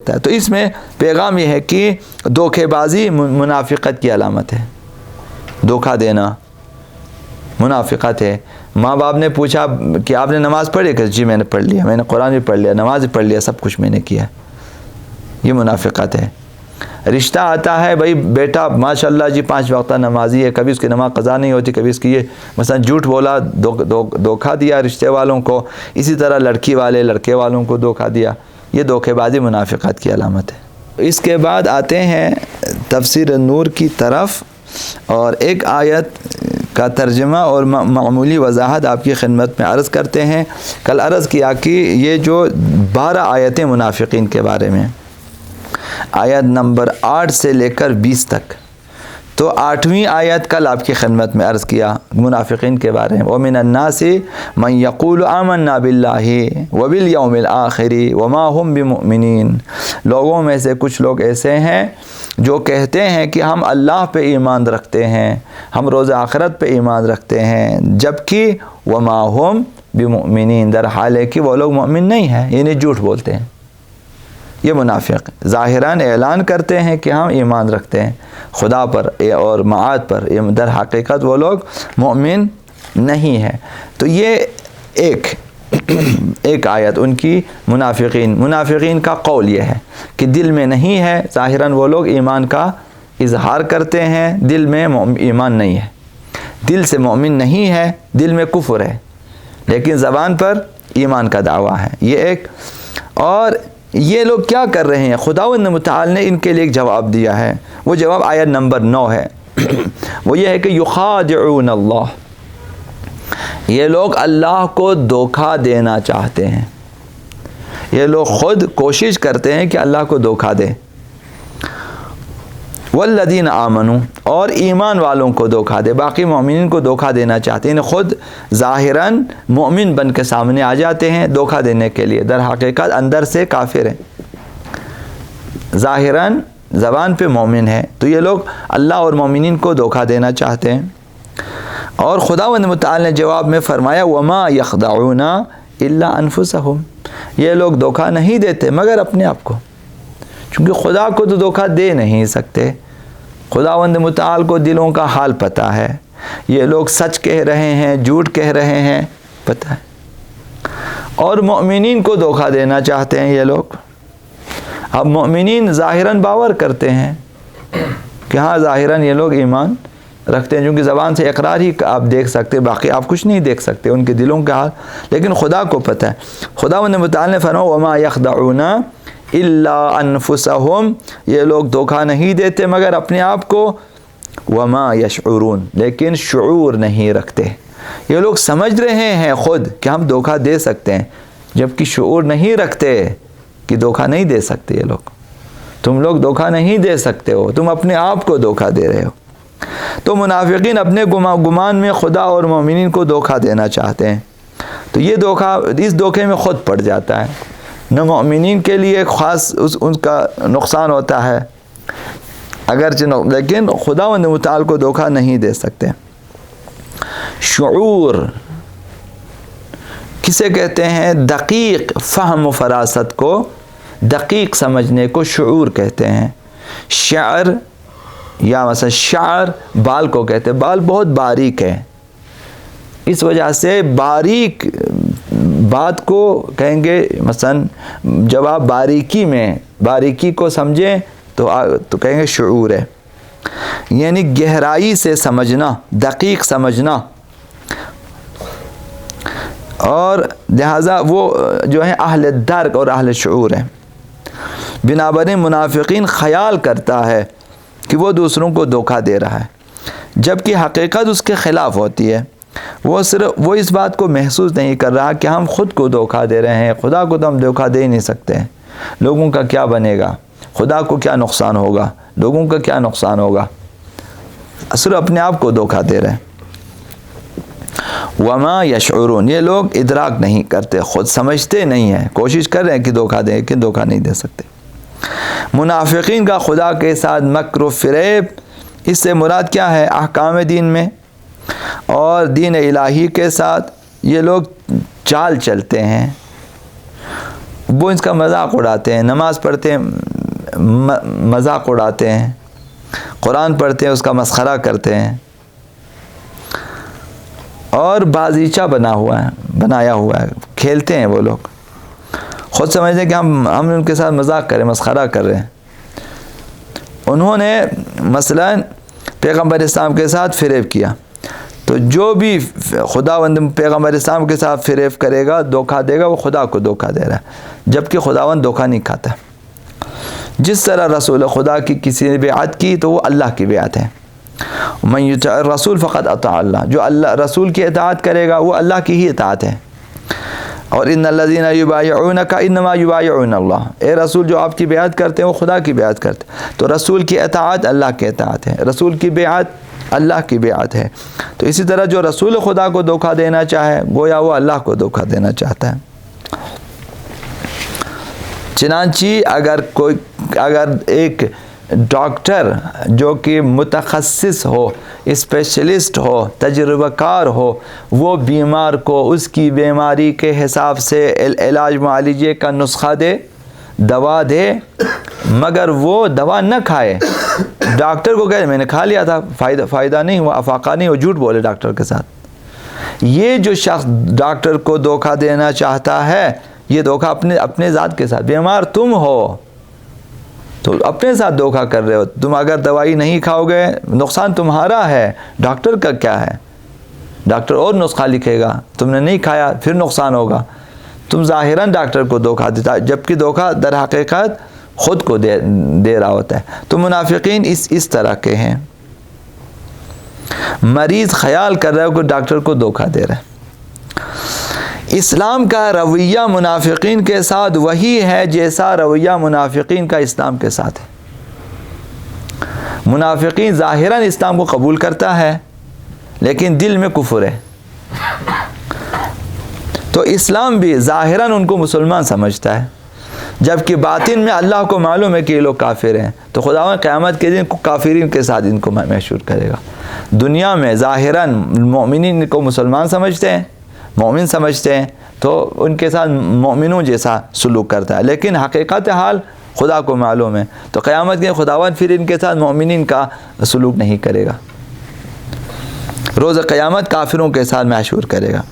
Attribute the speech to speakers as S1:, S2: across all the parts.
S1: سکتا ہے۔ تو اس میں پیغام یہ ہے کہ دھوکے بازی منافقت کی علامت ہے، دھوکہ دینا منافقت ہے۔ ماں باپ نے پوچھا کہ آپ نے نماز پڑھی کہ جی میں نے پڑھ لیا، میں نے قرآن بھی پڑھ لیا، نماز بھی پڑھ لیا، سب کچھ میں نے کیا، یہ منافقت ہے۔ رشتہ آتا ہے، بھائی بیٹا ماشاءاللہ جی 5 وقتہ نمازی ہے، کبھی اس کی نماز قضا نہیں ہوتی، کبھی اس کی یہ مثلا جھوٹ بولا، دھوکہ دیا رشتے والوں کو، اسی طرح لڑکی والے لڑکے والوں کو دھوکہ دیا، یہ دھوکے بازی منافقت کی علامت ہے۔ اس کے بعد آتے ہیں تفسیر النور کی طرف، اور ایک آیت کا ترجمہ اور معمولی وضاحت آپ کی خدمت میں عرض کرتے ہیں۔ کل عرض کیا کہ یہ جو 12 آیتیں منافقین کے بارے میں، آیت نمبر 8 سے لے کر 20 تک، تو 8ویں آیت کل آپ کی خدمت میں عرض کیا منافقین کے بارے میں، وَمِنَ النَّاسِ مَن يَقُولُ آمَنَّا بِاللَّهِ وَبِالْيَوْمِ الْآخِرِ وَمَا هُمْ بِمُؤْمِنِينَ، لوگوں میں سے کچھ لوگ ایسے ہیں جو کہتے ہیں کہ ہم اللہ پہ ایمان رکھتے ہیں، ہم روز آخرت پہ ایمان رکھتے ہیں، جبکہ وَمَا هُمْ بِمُؤْمِنِينَ، در حال ہے کہ وہ لوگ مومن نہیں ہیں، یعنی جھوٹ بولتے ہیں۔ یہ منافق ظاہراً اعلان کرتے ہیں کہ ہم ایمان رکھتے ہیں خدا پر اور معاد پر، در حقیقت وہ لوگ مومن نہیں ہیں۔ تو یہ ایک آیت ان کی منافقین کا قول یہ ہے کہ دل میں نہیں ہے، ظاہراً وہ لوگ ایمان کا اظہار کرتے ہیں، دل میں ایمان نہیں ہے، دل سے مومن نہیں ہے، دل میں کفر ہے، لیکن زبان پر ایمان کا دعویٰ ہے، یہ ایک۔ اور یہ لوگ کیا کر رہے ہیں؟ خداوند متعال نے ان کے لیے ایک جواب دیا ہے، وہ جواب آیت نمبر 9 ہے، وہ یہ ہے کہ یخادعون اللہ، یہ لوگ اللہ کو دھوکہ دینا چاہتے ہیں، یہ لوگ خود کوشش کرتے ہیں کہ اللہ کو دھوکہ دیں، والذین آمنوا، اور ایمان والوں کو دھوکہ دے، باقی مومنین کو دھوکہ دینا چاہتے ہیں، خود ظاہراً مومن بن کے سامنے آ جاتے ہیں دھوکہ دینے کے لیے، در حقیقت اندر سے کافر ہیں، ظاہراً زبان پہ مومن ہے، تو یہ لوگ اللہ اور مومنین کو دھوکہ دینا چاہتے ہیں۔ اور خداوند متعال نے جواب میں فرمایا وما یخدعون الا انفسہم، یہ لوگ دھوکہ نہیں دیتے مگر اپنے آپ کو، چونکہ خدا کو تو دھوکہ دے نہیں سکتے، خداوند متعال کو دلوں کا حال پتہ ہے، یہ لوگ سچ کہہ رہے ہیں جھوٹ کہہ رہے ہیں پتہ ہے، اور مومنین کو دھوکہ دینا چاہتے ہیں یہ لوگ۔ اب مومنین ظاہراً باور کرتے ہیں کہ ہاں ظاہراً یہ لوگ ایمان رکھتے ہیں، کیونکہ زبان سے اقرار ہی آپ دیکھ سکتے، باقی آپ کچھ نہیں دیکھ سکتے ان کے دلوں کا حال، لیکن خدا کو پتہ ہے۔ خداوند متعال نے فرمایا وما یخدعون الا انفسہم، یہ لوگ دھوکہ نہیں دیتے مگر اپنے آپ کو، وما یشعرون، لیکن شعور نہیں رکھتے، یہ لوگ سمجھ رہے ہیں خود کہ ہم دھوکہ دے سکتے ہیں، جبکہ شعور نہیں رکھتے کہ دھوکہ نہیں دے سکتے یہ لوگ، تم لوگ دھوکہ نہیں دے سکتے ہو، تم اپنے آپ کو دھوکہ دے رہے ہو۔ تو منافقین اپنے گمان میں خدا اور مومنین کو دھوکہ دینا چاہتے ہیں، تو یہ دھوکہ اس دھوکے میں خود پڑ جاتا ہے، نہ مومنین کے لیے خاص ان کا نقصان ہوتا ہے اگرچہ، لیکن خداوند متعال کو دھوکہ نہیں دے سکتے۔ شعور کسے کہتے ہیں؟ دقیق فہم و فراست کو، دقیق سمجھنے کو شعور کہتے ہیں۔ شعر یا مثلا شعر بال کو کہتے ہیں، بال بہت باریک ہے، اس وجہ سے باریک بات کو کہیں گے، مثلا جب آپ باریکی کو سمجھیں تو کہیں گے شعور ہے، یعنی گہرائی سے سمجھنا، دقیق سمجھنا، اور لہذا وہ جو ہیں اہل درک اور اہل شعور ہیں۔ بنابراً منافقین خیال کرتا ہے کہ وہ دوسروں کو دھوکہ دے رہا ہے، جبکہ حقیقت اس کے خلاف ہوتی ہے، وہ اس بات کو محسوس نہیں کر رہا کہ ہم خود کو دھوکہ دے رہے ہیں، خدا کو تو ہم دھوکہ دے ہی نہیں سکتے ہیں، لوگوں کا کیا بنے گا، خدا کو کیا نقصان ہوگا، لوگوں کا کیا نقصان ہوگا، اصل اپنے آپ کو دھوکہ دے رہے ہیں۔ وما یشعرون، یہ لوگ ادراک نہیں کرتے، خود سمجھتے نہیں ہیں، کوشش کر رہے ہیں کہ دھوکہ دیں، کہ دھوکہ نہیں دے سکتے۔ منافقین کا خدا کے ساتھ مکر و فریب، اس سے مراد کیا ہے؟ احکام دین میں اور دین الہی کے ساتھ یہ لوگ چال چلتے ہیں، وہ اس کا مذاق اڑاتے ہیں، نماز پڑھتے ہیں مذاق اڑاتے ہیں، قرآن پڑھتے ہیں اس کا مسخرہ کرتے ہیں، اور بازیچہ بنایا ہوا ہے، کھیلتے ہیں وہ لوگ، خود سمجھتے ہیں کہ ہم ان کے ساتھ مذاق کریں، مسخرہ کر رہے ہیں۔ انہوں نے مثلا پیغمبر اسلام کے ساتھ فریب کیا، تو جو بھی خداوند پیغمبر اسلام کے ساتھ فریب کرے گا، دھوکہ دے گا، وہ خدا کو دھوکہ دے رہا ہے، جبکہ خداوند دھوکہ نہیں کھاتا۔ جس طرح رسول خدا کی کسی نے بیعت کی تو وہ اللہ کی بیعت ہے، من یطع الرسول فقد اطاع اللہ، جو اللہ رسول کی اطاعت کرے گا وہ اللہ کی ہی اطاعت ہے۔ اور ان الذین یبایعونک انما یبایعون اللہ، اے رسول جو آپ کی بیعت کرتے ہیں وہ خدا کی بیعت کرتے ہیں، تو رسول کی اطاعت اللہ کی اطاعت ہے، رسول کی بیعت اللہ کی بیعت ہے۔ تو اسی طرح جو رسول خدا کو دھوکہ دینا چاہے گویا وہ اللہ کو دھوکہ دینا چاہتا ہے۔ چنانچہ اگر ایک ڈاکٹر جو کہ متخصص ہو، اسپیشلسٹ ہو، تجربہ کار ہو، وہ بیمار کو اس کی بیماری کے حساب سے علاج معالجے کا نسخہ دے، دوا دے، مگر وہ دوا نہ کھائے، ڈاکٹر کو کہے میں نے کھا لیا تھا، فائدہ نہیں ہوا، افاقہ نہیں ہوا، جھوٹ بولے ڈاکٹر کے ساتھ، یہ جو شخص ڈاکٹر کو دھوکہ دینا چاہتا ہے یہ دھوکہ اپنے ذات کے ساتھ، بیمار تم ہو تو اپنے ساتھ دھوکہ کر رہے ہو، تم اگر دوائی نہیں کھاؤ گے نقصان تمہارا ہے، ڈاکٹر کا کیا ہے، ڈاکٹر اور نسخہ لکھے گا، تم نے نہیں کھایا پھر نقصان ہوگا، تم ظاہراً ڈاکٹر کو دھوکہ دیتا، جبکہ دھوکہ در حقیقت خود کو دے رہا ہوتا ہے۔ تو منافقین اس طرح کے ہیں، مریض خیال کر رہا ہے کہ ڈاکٹر کو دھوکہ دے رہا ہے۔ اسلام کا رویہ منافقین کے ساتھ وہی ہے جیسا رویہ منافقین کا اسلام کے ساتھ ہے۔ منافقین ظاہراً اسلام کو قبول کرتا ہے لیکن دل میں کفر ہے، تو اسلام بھی ظاہراً ان کو مسلمان سمجھتا ہے، جبکہ باطن میں اللہ کو معلوم ہے کہ یہ لوگ کافر ہیں، تو خداوند قیامت کے دن کافرین کے ساتھ ان کو محشور کرے گا۔ دنیا میں ظاہراً مومنین کو مسلمان سمجھتے ہیں، مومن سمجھتے ہیں، تو ان کے ساتھ مومنوں جیسا سلوک کرتا ہے، لیکن حقیقت حال خدا کو معلوم ہے، تو قیامت کے خداوند پھر ان کے ساتھ مومنین کا سلوک نہیں کرے گا، روز قیامت کافروں کے ساتھ محشور کرے گا۔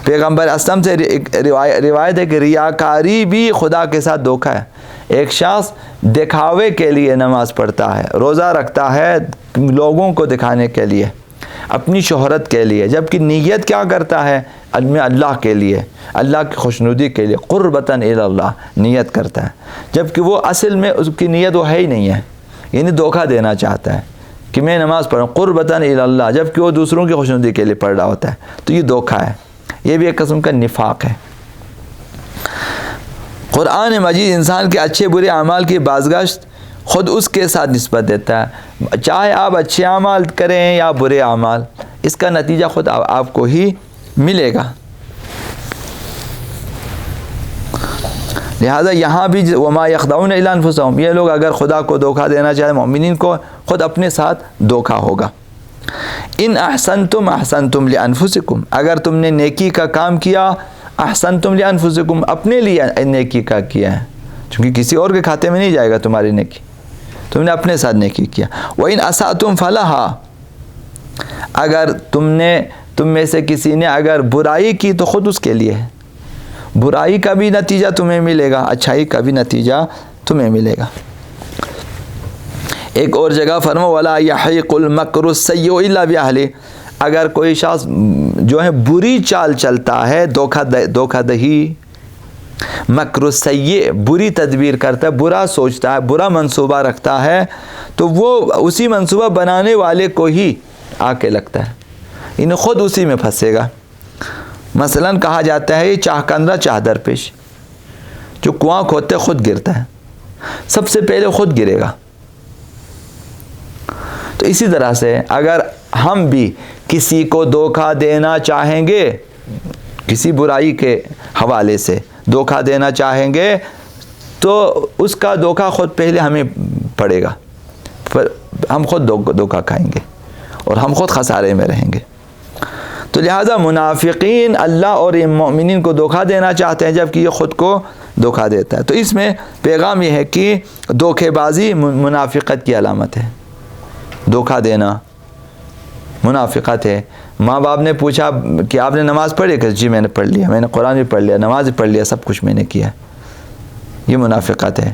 S1: پیغمبر اسلم سے روایت ہے کہ ریاکاری بھی خدا کے ساتھ دھوکہ ہے۔ ایک شخص دکھاوے کے لیے نماز پڑھتا ہے، روزہ رکھتا ہے لوگوں کو دکھانے کے لیے، اپنی شہرت کے لیے، جبکہ نیت کیا کرتا ہے اللہ کے لیے، اللہ کی خوشنودی کے لیے، قربتاً الی اللہ نیت کرتا ہے، جبکہ وہ اصل میں اس کی نیت وہ ہے ہی نہیں ہے، یعنی دھوکہ دینا چاہتا ہے کہ میں نماز پڑھوں قربتاً الی اللہ، جبکہ وہ دوسروں کی خوشنودی کے لیے پڑھ رہا ہوتا ہے، تو یہ دھوکہ ہے، یہ بھی ایک قسم کا نفاق ہے۔ قرآن مجید انسان کے اچھے برے اعمال کی بازگشت خود اس کے ساتھ نسبت دیتا ہے، چاہے آپ اچھے اعمال کریں یا برے اعمال، اس کا نتیجہ خود آپ کو ہی ملے گا۔ لہذا یہاں بھی وما یخدعون الا انفسهم، یہ لوگ اگر خدا کو دھوکہ دینا چاہے مومنین کو، خود اپنے ساتھ دھوکہ ہوگا۔ ان احسنتم احسنتم لانفسکم، اگر تم نے نیکی کا کام کیا، احسنتم لانفسکم، اپنے لیے نیکی کا کیا ہے، چونکہ کسی اور کے کھاتے میں نہیں جائے گا تمہاری نیکی، تم نے اپنے ساتھ نیکی کیا۔ وَإِنْ أَسَأْتُمْ فَلَهَا، اگر تم میں سے کسی نے اگر برائی کی تو خود اس کے لیے ہے، برائی کا بھی نتیجہ تمہیں ملے گا، اچھائی کا بھی نتیجہ تمہیں ملے گا۔ ایک اور جگہ فرمایا وَلَا يَحِيقُ الْمَكْرُ السَّيِّئُ إِلَّا بِأَهْلِهِ، اگر کوئی شخص جو ہے بری چال چلتا ہے، دھوکہ دہی، مکر السیئ، بری تدبیر کرتا ہے، برا سوچتا ہے، برا منصوبہ رکھتا ہے، تو وہ اسی منصوبہ بنانے والے کو ہی آ کے لگتا ہے، انہیں خود اسی میں پھنسے گا۔ مثلا کہا جاتا ہے یہ چاہ کندرا چاہ در پیش، جو کنواں کھودتے خود گرتا ہے، سب سے پہلے خود گرے گا۔ تو اسی طرح سے اگر ہم بھی کسی کو دھوکہ دینا چاہیں گے، کسی برائی کے حوالے سے دھوکہ دینا چاہیں گے، تو اس کا دھوکہ خود پہلے ہمیں پڑے گا، ہم خود دھوکہ کھائیں گے اور ہم خود خسارے میں رہیں گے۔ تو لہٰذا منافقین اللہ اور مومنین کو دھوکہ دینا چاہتے ہیں، جبکہ یہ خود کو دھوکہ دیتا ہے۔ تو اس میں پیغام یہ ہے کہ دھوکے بازی منافقت کی علامت ہے، دھوکہ دینا منافقت ہے۔ ماں باپ نے پوچھا کہ آپ نے نماز پڑھی کہ جی میں نے پڑھ لیا، میں نے قرآن بھی پڑھ لیا، نماز بھی پڑھ لیا، سب کچھ میں نے کیا، یہ منافقت ہے۔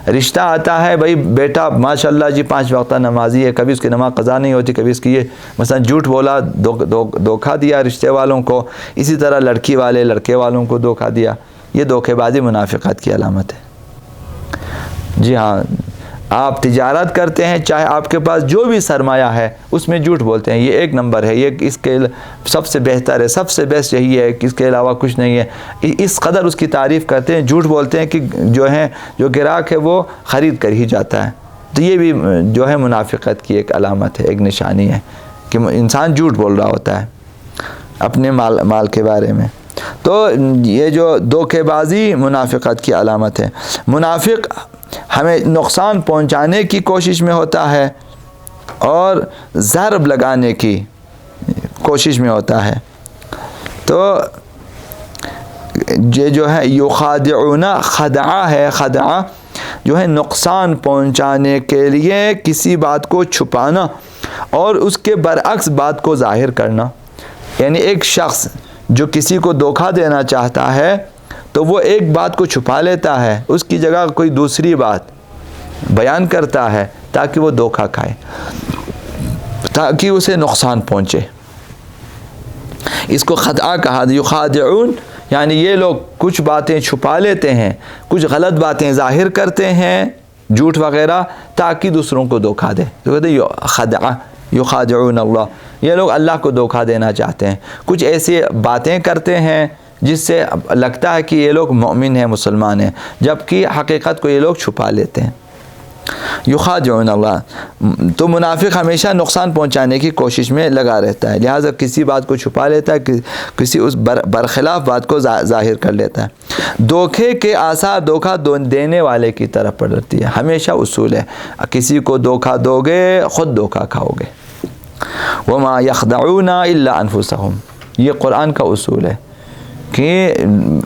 S1: رشتہ آتا ہے، بھائی بیٹا ماشاءاللہ جی 5 وقتہ نمازی ہے، کبھی اس کی نماز قضا نہیں ہوتی، کبھی اس کی یہ مثلا جھوٹ بولا، دھوکہ دیا رشتے والوں کو، اسی طرح لڑکی والے لڑکے والوں کو دھوکہ دیا، یہ دھوکے بازی منافقت کی علامت ہے۔ جی ہاں، آپ تجارت کرتے ہیں، چاہے آپ کے پاس جو بھی سرمایہ ہے اس میں جھوٹ بولتے ہیں، یہ 1 نمبر ہے، یہ اس کے سب سے بہتر ہے، سب سے بیسٹ یہی ہے کہ اس کے علاوہ کچھ نہیں ہے، اس قدر اس کی تعریف کرتے ہیں، جھوٹ بولتے ہیں کہ جو گراہک ہے وہ خرید کر ہی جاتا ہے۔ تو یہ بھی جو ہے منافقت کی ایک علامت ہے، ایک نشانی ہے کہ انسان جھوٹ بول رہا ہوتا ہے اپنے مال کے بارے میں۔ تو یہ جو دھوکے بازی منافقت کی علامت ہے۔ منافق ہمیں نقصان پہنچانے کی کوشش میں ہوتا ہے اور ضرب لگانے کی کوشش میں ہوتا ہے۔ تو یہ جو ہے یخادعون، خدعہ ہے، خدعہ جو ہے نقصان پہنچانے کے لیے کسی بات کو چھپانا اور اس کے برعکس بات کو ظاہر کرنا۔ یعنی ایک شخص جو کسی کو دھوکہ دینا چاہتا ہے تو وہ ایک بات کو چھپا لیتا ہے، اس کی جگہ کوئی دوسری بات بیان کرتا ہے تاکہ وہ دھوکہ کھائے، تاکہ اسے نقصان پہنچے۔ اس کو خدعہ کہا، یخادعون، یعنی یہ لوگ کچھ باتیں چھپا لیتے ہیں، کچھ غلط باتیں ظاہر کرتے ہیں، جھوٹ وغیرہ، تاکہ دوسروں کو دھوکہ دے۔ تو کہتے ہیں خدعہ، یخادعون اللہ، یہ لوگ اللہ کو دھوکہ دینا چاہتے ہیں، کچھ ایسی باتیں کرتے ہیں جس سے لگتا ہے کہ یہ لوگ مومن ہیں، مسلمان ہیں، جبکہ حقیقت کو یہ لوگ چھپا لیتے ہیں۔ یخادعون اللہ، تو منافق ہمیشہ نقصان پہنچانے کی کوشش میں لگا رہتا ہے، لہٰذا کسی بات کو چھپا لیتا ہے، کسی اس برخلاف بات کو ظاہر کر لیتا ہے۔ دھوکے کے آثار دھوکہ دینے والے کی طرف پڑتی ہے، ہمیشہ اصول ہے، کسی کو دھوکہ دو گے خود دھوکہ کھاؤ گے۔ وما یخدعون الا انفسہم، یہ قرآن کا اصول ہے کہ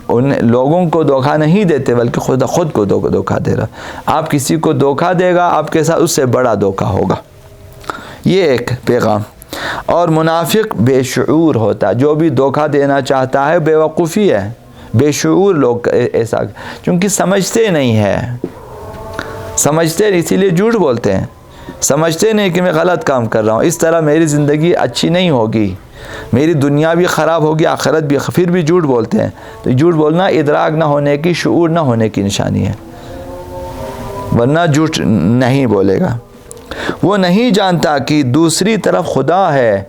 S1: ان لوگوں کو دھوکہ نہیں دیتے بلکہ خود کو دھوکہ دے رہا۔ آپ کسی کو دھوکہ دے گا، آپ کے ساتھ اس سے بڑا دھوکہ ہوگا، یہ ایک پیغام۔ اور منافق بے شعور ہوتا ہے، جو بھی دھوکہ دینا چاہتا ہے بے وقوفی ہے، بے شعور لوگ ایسا، چونکہ سمجھتے نہیں ہے، سمجھتے اسی لیے جھوٹ بولتے ہیں، سمجھتے نہیں کہ میں غلط کام کر رہا ہوں، اس طرح میری زندگی اچھی نہیں ہوگی، میری دنیا بھی خراب ہوگی، آخرت بھی، پھر بھی جھوٹ بولتے ہیں۔ تو جھوٹ بولنا ادراک نہ ہونے کی، شعور نہ ہونے کی نشانی ہے، ورنہ جھوٹ نہیں بولے گا۔ وہ نہیں جانتا کہ دوسری طرف خدا ہے۔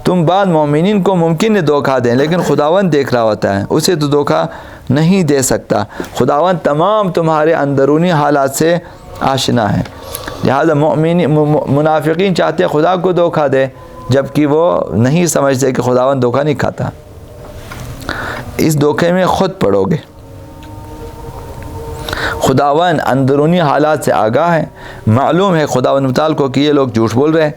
S1: تم بعض مومنین کو ممکن ہے دھوکہ دیں، لیکن خداوند دیکھ رہا ہوتا ہے، اسے تو دھوکہ نہیں دے سکتا۔ خداوند تمام تمہارے اندرونی حالات سے آشنا ہے، لہذا منافقین چاہتے ہیں خدا کو دھوکہ دے، جبکہ وہ نہیں سمجھتے کہ خداوند دھوکہ نہیں کھاتا۔ اس دھوکے میں خود پڑو گے۔ خداوند اندرونی حالات سے آگاہ ہے، معلوم ہے خداوند متعال کو کہ یہ لوگ جھوٹ بول رہے ہیں،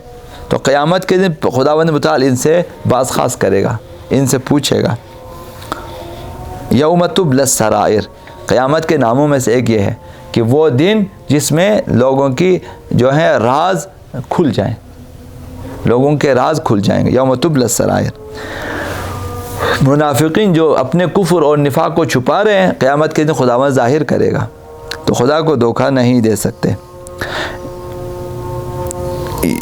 S1: تو قیامت کے دن خداوند متعال ان سے باز خاص کرے گا، ان سے پوچھے گا۔ یوم تبلی السرائر، قیامت کے ناموں میں سے ایک یہ ہے کہ وہ دن جس میں لوگوں کی جو ہے راز کھل جائیں، لوگوں کے راز کھل جائیں گے۔ یوم تبلی السرائر، منافقین جو اپنے کفر اور نفاق کو چھپا رہے ہیں، قیامت کے دن خداوند ظاہر کرے گا، تو خدا کو دھوکہ نہیں دے سکتے۔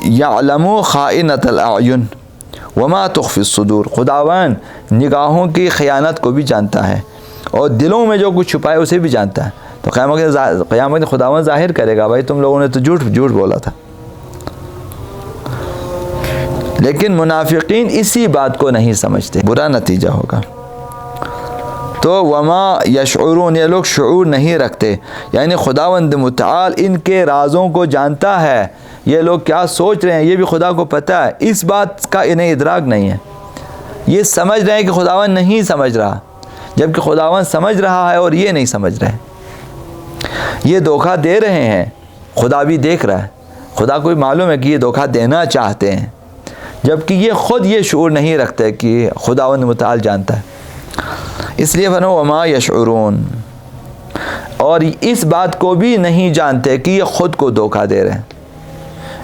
S1: یعلم خائنۃ الاعین وما تخفی الصدور، خداوند نگاہوں کی خیانت کو بھی جانتا ہے اور دلوں میں جو کچھ چھپائے اسے بھی جانتا ہے، تو قیامت خداوند ظاہر کرے گا، بھائی تم لوگوں نے تو جھوٹ بولا تھا۔ لیکن منافقین اسی بات کو نہیں سمجھتے، برا نتیجہ ہوگا۔ تو وما یشعرون، یہ لوگ شعور نہیں رکھتے، یعنی خداوند متعال ان کے رازوں کو جانتا ہے، یہ لوگ کیا سوچ رہے ہیں یہ بھی خدا کو پتہ ہے، اس بات کا انہیں ادراک نہیں ہے۔ یہ سمجھ رہے ہیں کہ خداوند نہیں سمجھ رہا، جبکہ خداوند سمجھ رہا ہے اور یہ نہیں سمجھ رہے۔ یہ دھوکہ دے رہے ہیں، خدا بھی دیکھ رہا ہے، خدا کو بھی معلوم ہے کہ یہ دھوکہ دینا چاہتے ہیں، جبکہ یہ خود یہ شعور نہیں رکھتے کہ خداوند متعال جانتا ہے۔ اس لیے فرمایا وما یشعرون، اور اس بات کو بھی نہیں جانتے کہ یہ خود کو دھوکہ دے رہے ہیں.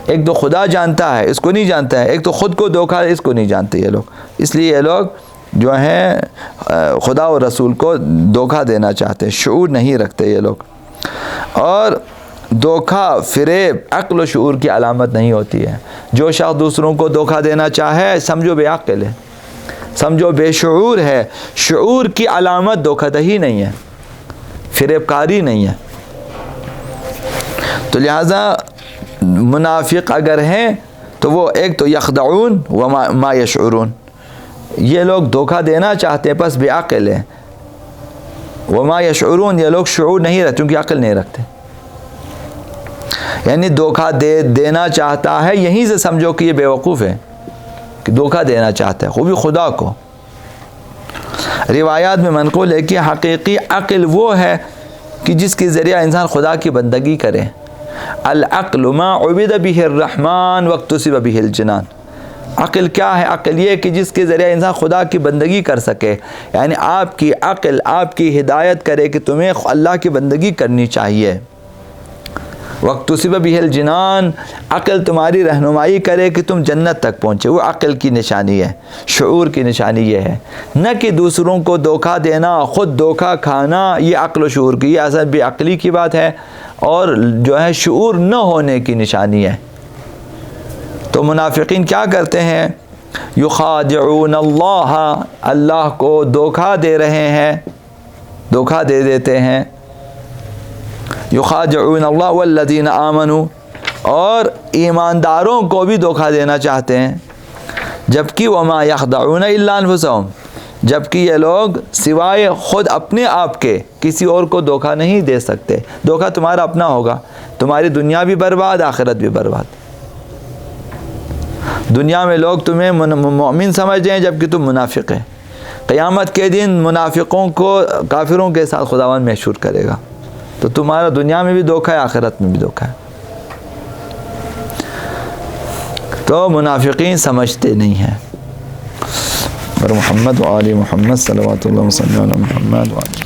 S1: ایک تو خدا جانتا ہے، اس کو نہیں جانتا ہے، ایک تو خود کو دھوکہ، اس کو نہیں جانتے یہ لوگ. اس لیے یہ لوگ جو ہیں خدا و رسول کو دھوکہ دینا چاہتے ہیں، شعور نہیں رکھتے یہ لوگ. اور دھوکہ، فریب عقل و شعور کی علامت نہیں ہوتی ہے. جو شخص دوسروں کو دھوکہ دینا چاہے سمجھو بے عقل ہے، سمجھو بے شعور ہے. شعور کی علامت دھوکہ دہی نہیں ہے، فریب کاری نہیں ہے. تو لہٰذا منافق اگر ہیں تو وہ ایک تو یخدعون وما یشعرون، یہ لوگ دھوکہ دینا چاہتے ہیں بس بے عقل ہیں. وما یشعرون، یہ لوگ شعور نہیں رکھتے کیونکہ عقل نہیں رکھتے. یعنی دھوکہ دینا چاہتا ہے، یہیں سے سمجھو کہ یہ بیوقوف ہے کہ دھوکہ دینا چاہتا ہے، وہ بھی خدا کو. روایات میں منقول ہے کہ حقیقی عقل وہ ہے کہ جس کے ذریعہ انسان خدا کی بندگی کرے. العقل ما عبد به الرحمن واکتسب به الجنان. عقل کیا ہے؟ عقل یہ کہ جس کے ذریعہ انسان خدا کی بندگی کر سکے. یعنی آپ کی عقل آپ کی ہدایت کرے کہ تمہیں اللہ کی بندگی کرنی چاہیے. واکتسب به الجنان، عقل تمہاری رہنمائی کرے کہ تم جنت تک پہنچے. وہ عقل کی نشانی ہے، شعور کی نشانی یہ ہے. نہ کہ دوسروں کو دھوکہ دینا، خود دھوکہ کھانا، یہ عقل و شعور کی، یہ اصل بے عقلی کی بات ہے اور جو ہے شعور نہ ہونے کی نشانی ہے. تو منافقین کیا کرتے ہیں؟ یخادعون اللہ، اللہ کو دھوکہ دے رہے ہیں، دھوکہ دے دیتے ہیں. یخادعون اللہ والذین آمنوا، اور ایمانداروں کو بھی دھوکہ دینا چاہتے ہیں. جبکہ وما یخدعون الا انفسهم، جبکہ یہ لوگ سوائے خود اپنے آپ کے کسی اور کو دھوکہ نہیں دے سکتے. دھوکہ تمہارا اپنا ہوگا، تمہاری دنیا بھی برباد، آخرت بھی برباد. دنیا میں لوگ تمہیں مومن سمجھتے ہیں جبکہ تم منافق ہیں. قیامت کے دن منافقوں کو کافروں کے ساتھ خداوند محشور کرے گا. تو تمہارا دنیا میں بھی دھوکہ ہے، آخرت میں بھی دھوکہ ہے. تو منافقین سمجھتے نہیں ہیں. اور محمد و آل محمد صلوات اللہ وسلم علی محمد و آل